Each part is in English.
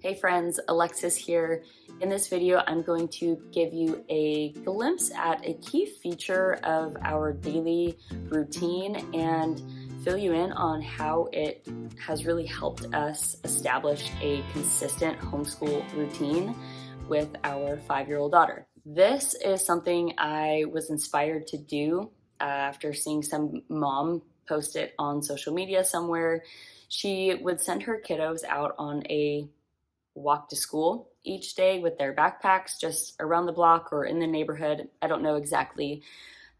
Hey friends, Alexis here. In this video, I'm going to give you a glimpse at a key feature of our daily routine and fill you in on how it has really helped us establish a consistent homeschool routine with our 5-year-old daughter. This is something I was inspired to do after seeing some mom post it on social media somewhere. She would send her kiddos out on a walk to school each day with their backpacks just around the block or in the neighborhood. I don't know exactly.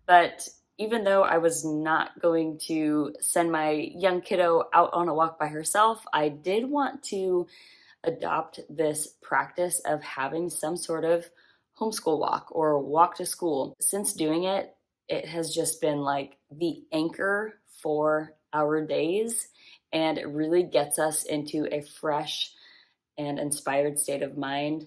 But even though I was not going to send my young kiddo out on a walk by herself, I did want to adopt this practice of having some sort of homeschool walk or walk to school. Since doing it, it has just been like the anchor for our days, and it really gets us into a fresh and inspired state of mind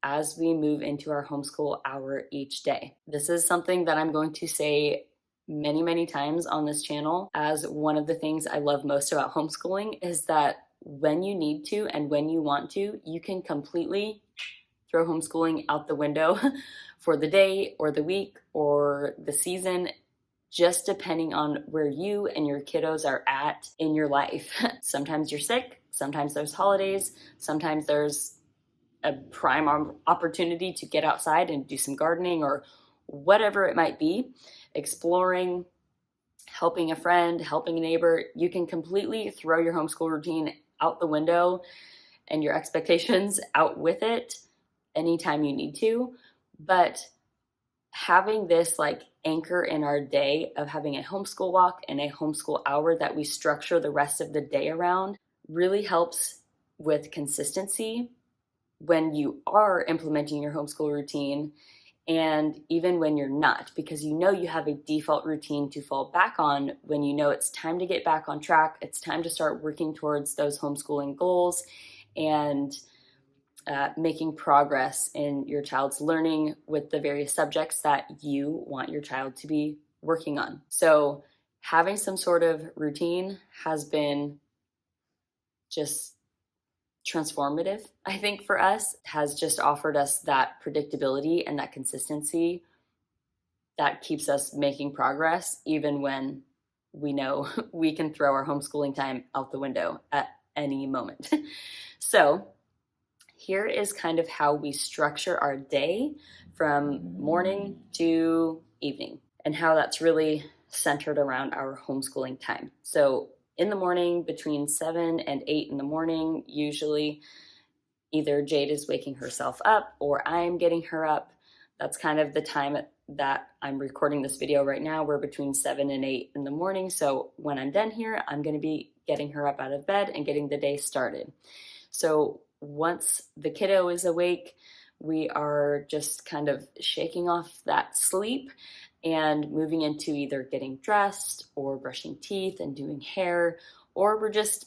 as we move into our homeschool hour each day. This is something that I'm going to say many, many times on this channel, as one of the things I love most about homeschooling is that when you need to and when you want to, you can completely throw homeschooling out the window for the day or the week or the season, just depending on where you and your kiddos are at in your life. Sometimes you're sick, sometimes there's holidays, sometimes there's a prime opportunity to get outside and do some gardening or whatever it might be, exploring, helping a friend, helping a neighbor. You can completely throw your homeschool routine out the window and your expectations out with it anytime you need to. But having this like anchor in our day of having a homeschool walk and a homeschool hour that we structure the rest of the day around really helps with consistency when you are implementing your homeschool routine, and even when you're not, because you know you have a default routine to fall back on when you know it's time to get back on track, it's time to start working towards those homeschooling goals and making progress in your child's learning with the various subjects that you want your child to be working on. So having some sort of routine has been just transformative, I think, for us. It has just offered us that predictability and that consistency that keeps us making progress, even when we know we can throw our homeschooling time out the window at any moment. So here is kind of how we structure our day from morning to evening, and how that's really centered around our homeschooling time. So in the morning, between 7 and 8 in the morning, usually either Jade is waking herself up or I'm getting her up. That's kind of the time that I'm recording this video right now. We're between 7 and 8 in the morning. So when I'm done here, I'm going to be getting her up out of bed and getting the day started. So once the kiddo is awake, we are just kind of shaking off that sleep and moving into either getting dressed or brushing teeth and doing hair, or we're just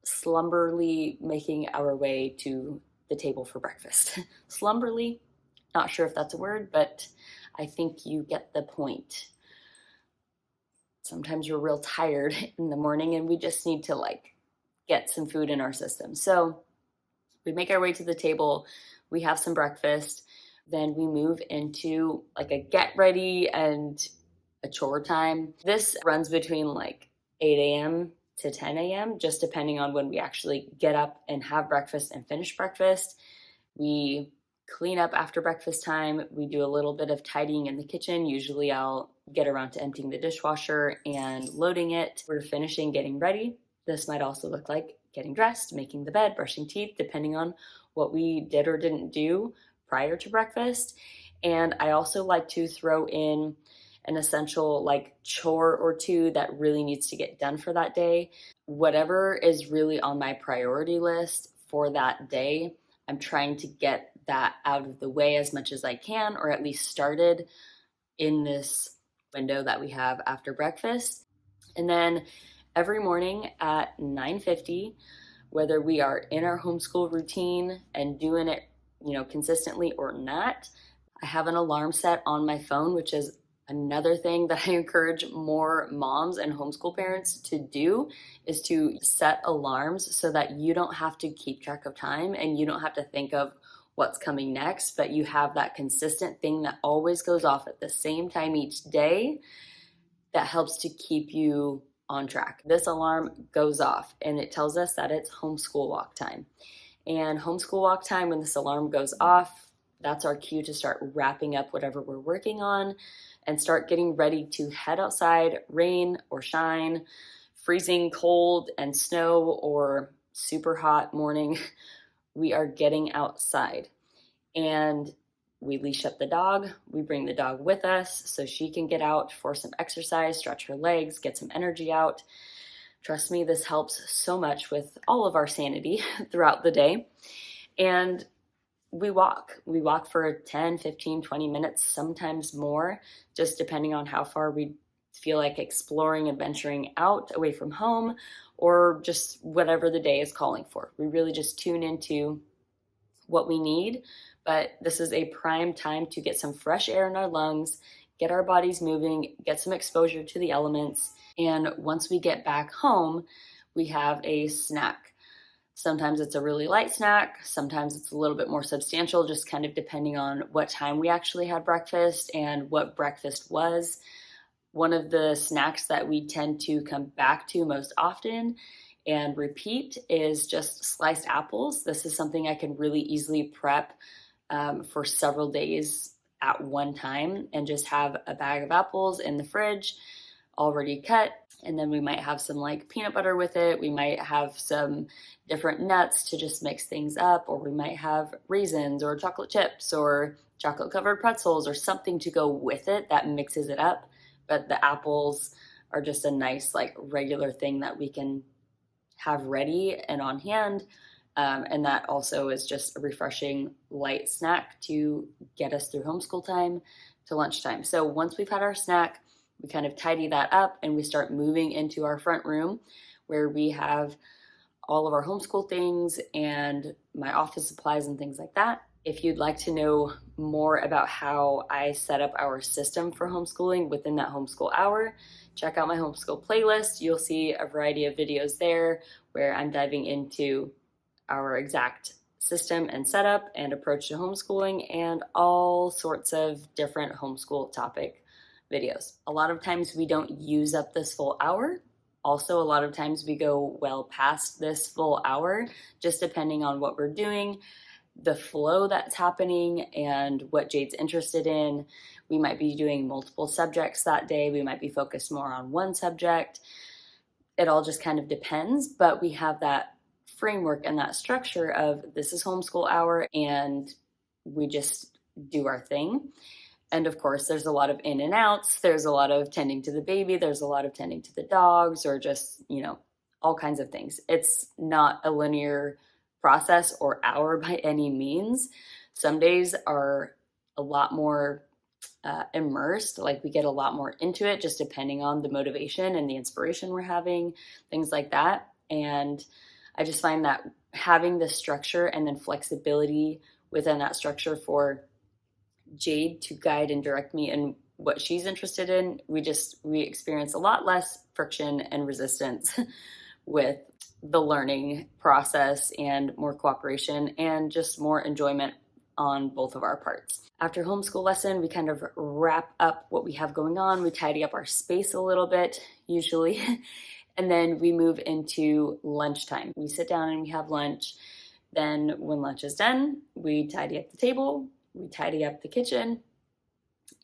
slumberly making our way to the table for breakfast. Slumberly, not sure if that's a word, but I think you get the point. Sometimes we're real tired in the morning and we just need to get some food in our system. So we make our way to the table, we have some breakfast, then we move into a get ready and a chore time. This runs between 8 a.m. to 10 a.m., just depending on when we actually get up and have breakfast and finish breakfast. We clean up after breakfast time. We do a little bit of tidying in the kitchen. Usually I'll get around to emptying the dishwasher and loading it. We're finishing getting ready. This might also look like getting dressed, making the bed, brushing teeth, depending on what we did or didn't do prior to breakfast. And I also like to throw in an essential chore or two that really needs to get done for that day. Whatever is really on my priority list for that day, I'm trying to get that out of the way as much as I can, or at least started in this window that we have after breakfast. And then every morning at 9:50, whether we are in our homeschool routine and doing it, consistently or not, I have an alarm set on my phone, which is Another thing that I encourage more moms and homeschool parents to do is to set alarms so that you don't have to keep track of time and you don't have to think of what's coming next, but you have that consistent thing that always goes off at the same time each day that helps to keep you on track. This alarm goes off and it tells us that it's homeschool walk time. And homeschool walk time, when this alarm goes off, that's our cue to start wrapping up whatever we're working on and start getting ready to head outside, rain or shine, freezing cold and snow or super hot morning. We are getting outside and we leash up the dog. We bring the dog with us so she can get out for some exercise, stretch her legs, get some energy out. Trust me, this helps so much with all of our sanity throughout the day. And we walk for 10, 15, 20 minutes, sometimes more, just depending on how far we feel like exploring and venturing out away from home, or just whatever the day is calling for. We really just tune into what we need, but this is a prime time to get some fresh air in our lungs, get our bodies moving, get some exposure to the elements. And once we get back home, we have a snack. Sometimes it's a really light snack. Sometimes it's a little bit more substantial, just kind of depending on what time we actually had breakfast and what breakfast was. One of the snacks that we tend to come back to most often and repeat is just sliced apples. This is something I can really easily prep for several days at one time and just have a bag of apples in the fridge already cut. And then we might have some like peanut butter with it. We might have some different nuts to just mix things up, or we might have raisins or chocolate chips or chocolate covered pretzels or something to go with it that mixes it up. But the apples are just a nice like regular thing that we can have ready and on hand. And that also is just a refreshing light snack to get us through homeschool time to lunchtime. So once we've had our snack, we kind of tidy that up and we start moving into our front room where we have all of our homeschool things and my office supplies and things like that. If you'd like to know more about how I set up our system for homeschooling within that homeschool hour, check out my homeschool playlist. You'll see a variety of videos there where I'm diving into our exact system and setup and approach to homeschooling and all sorts of different homeschool topic videos. A lot of times we don't use up this full hour. Also, a lot of times we go well past this full hour, just depending on what we're doing, the flow that's happening, and what Jade's interested in. We might be doing multiple subjects that day. We might be focused more on one subject. It all just kind of depends, but we have that framework and that structure of this is homeschool hour and we just do our thing. And of course, there's a lot of in and outs. There's a lot of tending to the baby. There's a lot of tending to the dogs, or just, all kinds of things. It's not a linear process or hour by any means. Some days are a lot more immersed, like we get a lot more into it, just depending on the motivation and the inspiration we're having, things like that. And I just find that having the structure and then flexibility within that structure for Jade to guide and direct me in what she's interested in, we experience a lot less friction and resistance with the learning process, and more cooperation and just more enjoyment on both of our parts. After homeschool lesson, we kind of wrap up what we have going on. We tidy up our space a little bit, usually, and then we move into lunchtime. We sit down and we have lunch. Then when lunch is done, we tidy up the table, we tidy up the kitchen,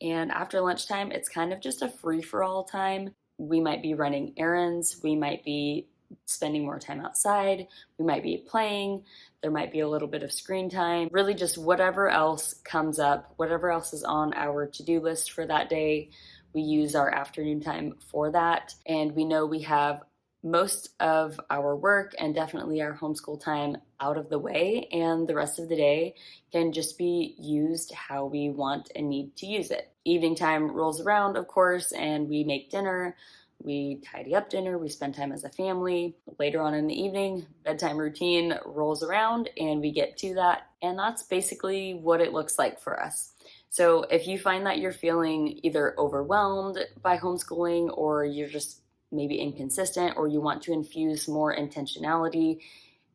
and after lunchtime, it's kind of just a free-for-all time. We might be running errands, we might be spending more time outside, we might be playing, there might be a little bit of screen time, really just whatever else comes up, whatever else is on our to-do list for that day, we use our afternoon time for that. And we know we have most of our work and definitely our homeschool time out of the way, and the rest of the day can just be used how we want and need to use it. Evening time rolls around, of course, and we make dinner, we tidy up dinner, we spend time as a family. Later on in the evening, bedtime routine rolls around and we get to that, and that's basically what it looks like for us. So if you find that you're feeling either overwhelmed by homeschooling, or you're just maybe inconsistent, or you want to infuse more intentionality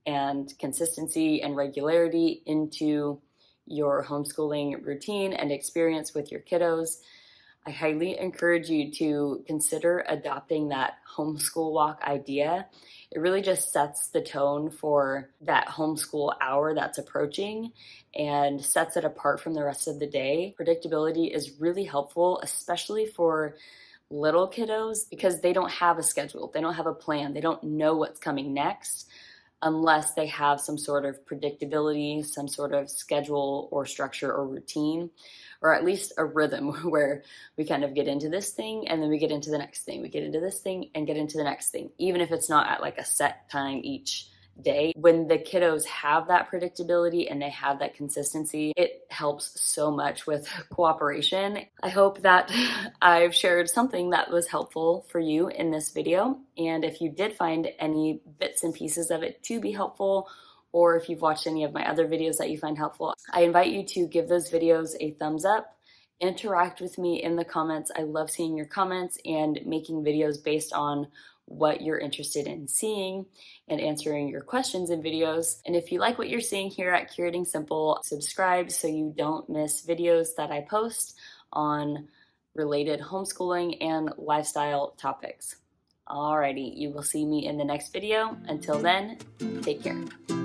and consistency and regularity into your homeschooling routine and experience with your kiddos, I highly encourage you to consider adopting that homeschool walk idea. It really just sets the tone for that homeschool hour that's approaching and sets it apart from the rest of the day. Predictability is really helpful, especially for little kiddos, because they don't have a schedule, they don't have a plan, they don't know what's coming next unless they have some sort of predictability, some sort of schedule or structure or routine, or at least a rhythm where we kind of get into this thing and then we get into the next thing, we get into this thing and get into the next thing, even if it's not at like a set time each day. When the kiddos have that predictability and they have that consistency, it helps so much with cooperation. I hope that I've shared something that was helpful for you in this video. And if you did find any bits and pieces of it to be helpful, or if you've watched any of my other videos that you find helpful, I invite you to give those videos a thumbs up. Interact with me in the comments. I love seeing your comments and making videos based on what you're interested in seeing and answering your questions in videos. And if you like what you're seeing here at Curating Simple, subscribe so you don't miss videos that I post on related homeschooling and lifestyle topics. Alrighty, you will see me in the next video. Until then, take care.